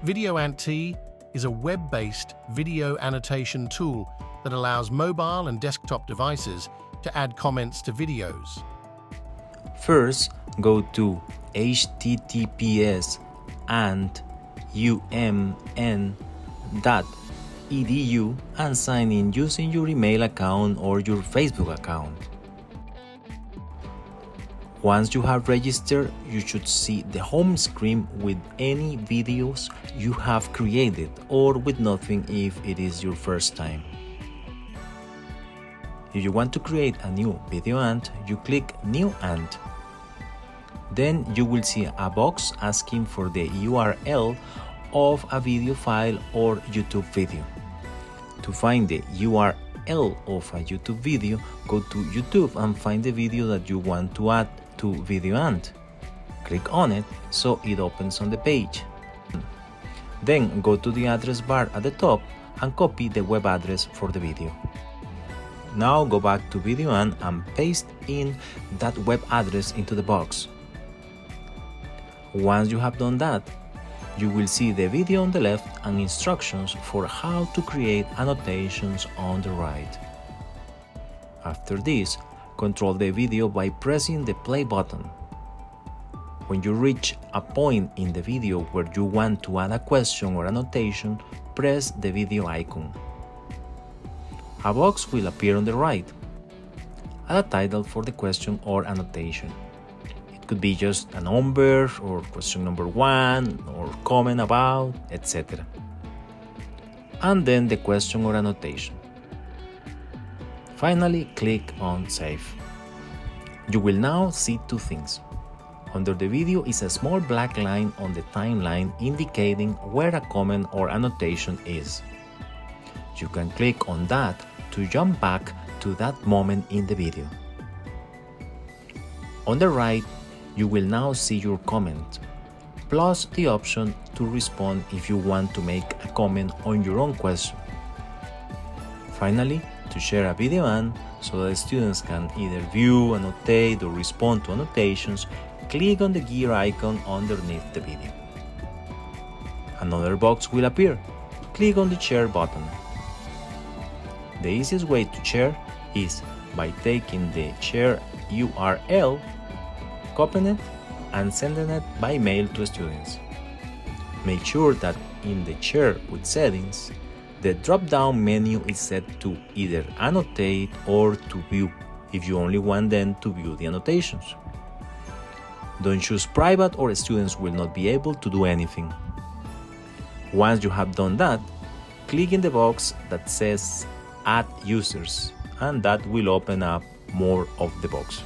VideoAnt is a web-based video annotation tool that allows mobile and desktop devices to add comments to videos. First, go to https://umn.edu and sign in using your email account or your Facebook account. Once you have registered, you should see the home screen with any videos you have created or with nothing if it is your first time. If you want to create a new VideoAnt, you click New Ant. Then you will see a box asking for the URL of a video file or YouTube video. To find the URL of a YouTube video, go to YouTube and find the video that you want to add to VideoAnt. Click on it so it opens on the page. Then go to the address bar at the top and copy the web address for the video. Now go back to VideoAnt and paste in that web address into the box. Once you have done that, you will see the video on the left and instructions for how to create annotations on the right. After this, control the video by pressing the play button. When you reach a point in the video where you want to add a question or annotation, press the video icon. A box will appear on the right. Add a title for the question or annotation. It could be just a number or question number 1 or comment about, etc. And then the question or annotation. Finally, click on Save. You will now see two things. Under the video is a small black line on the timeline indicating where a comment or annotation is. You can click on that to jump back to that moment in the video. On the right, you will now see your comment, plus the option to respond if you want to make a comment on your own question. Finally, to share a VideoAnt so that students can either view, annotate, or respond to annotations, click on the gear icon underneath the video. Another box will appear. Click on the share button. The easiest way to share is by taking the share URL, copying it, and sending it by mail to students. Make sure that in the share with settings, the drop-down menu is set to either annotate or to view if you only want them to view the annotations. Don't choose private or students will not be able to do anything. Once you have done that, click in the box that says Add Users, and that will open up more of the box.